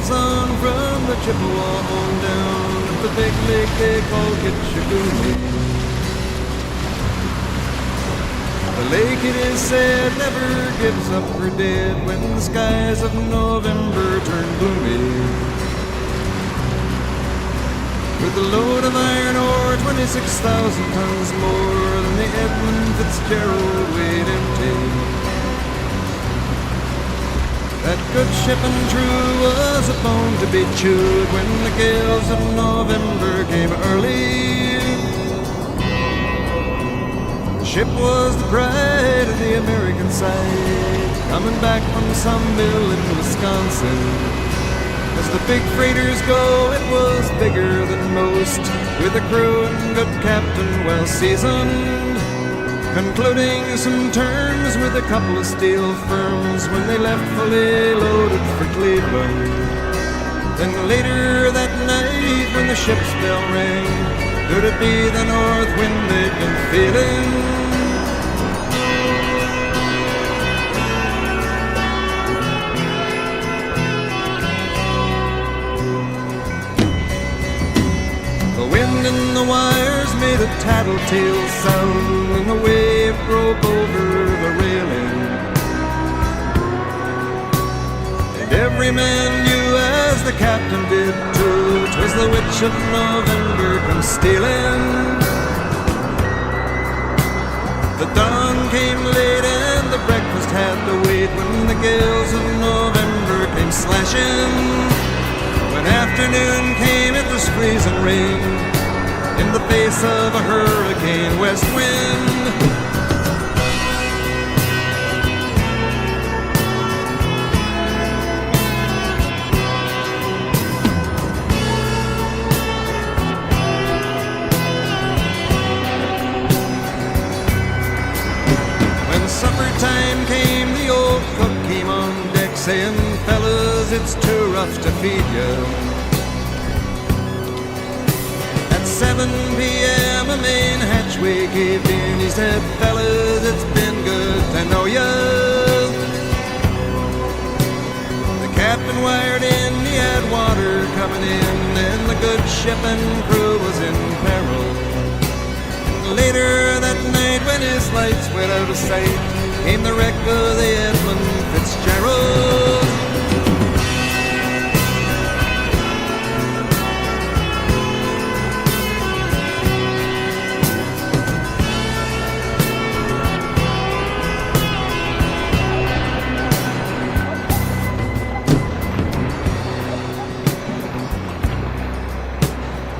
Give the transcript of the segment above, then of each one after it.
lives on from the Chippewa on down to the big lake they call Kitchigoonie. The lake, it is said, never gives up her dead when the skies of November turn gloomy. With a load of iron ore, 26,000 tons more than the Edmund Fitzgerald weighed empty. That good ship and true was a bone to be chewed when the gales of November came early. The ship was the pride of the American side, coming back from some mill in Wisconsin. As the big freighters go, it was bigger than most, with a crew and good captain well seasoned, concluding some terms with a couple of steel firms when they left fully loaded for Cleveland. Then later that night when the ship's bell rang, could it be the north wind they'd been feeling? The wind in the wires made a tattletale sound and the wave broke over the railing. And every man knew, as the captain did too, 'twas the witch of November come stealing. The dawn came late and the breakfast had to wait when the gales of November came slashing. When afternoon came, it was freezing rain in the face of a hurricane west wind. When supper time came, the old cook came on deck saying, "Fellas, it's too rough to feed you." At 7 p.m. a main hatchway caved in. He said, "Fellas, it's been good to know ya." The captain wired in, he had water coming in, and the good ship and crew was in peril. Later that night, when his lights went out of sight, came the wreck of the Edmund Fitzgerald.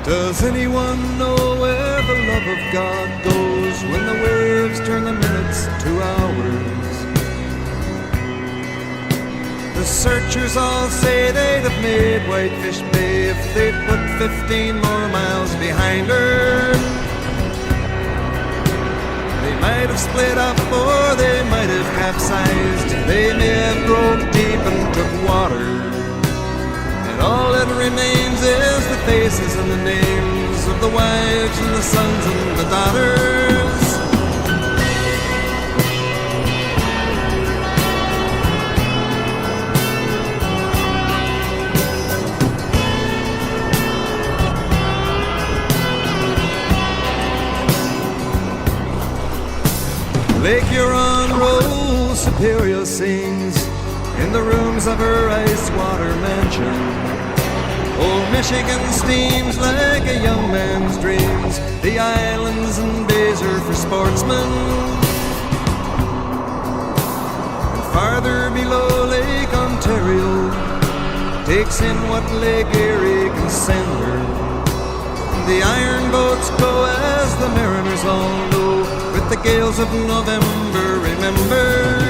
Does anyone know where the love of God goes when the waves turn the minutes to hours? The searchers all say they'd have made Whitefish Bay if they'd put 15 more miles behind her. They might have split up or they might have capsized. They may have broke deep and took water. And all that remains is the faces and the names of the wives and the sons and the daughters. Lake Huron rolls, Superior sings in the rooms of her ice water mansion. Old Michigan steams like a young man's dreams. The islands and bays are for sportsmen. And farther below, Lake Ontario takes in what Lake Erie can send her. The iron boats go, as the mariners all know, with the gales of November remembered.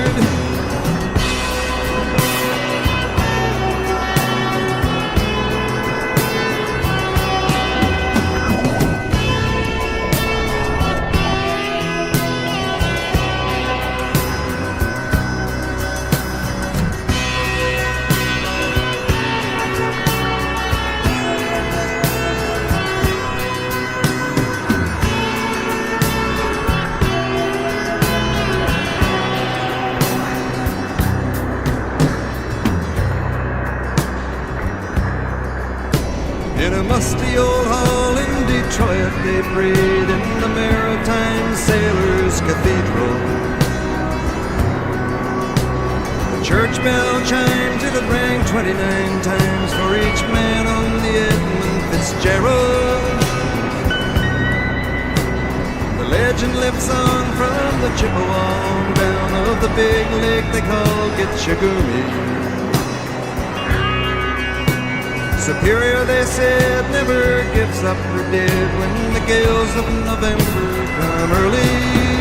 In a musty old hall in Detroit, they prayed in the Maritime Sailors' Cathedral. The church bell chimed till it rang 29 times for each man on the Edmund Fitzgerald. The legend lives on from the Chippewa down of the big lake they call Gitchagumi. Superior, they said, never gives up her dead when the gales of November come early.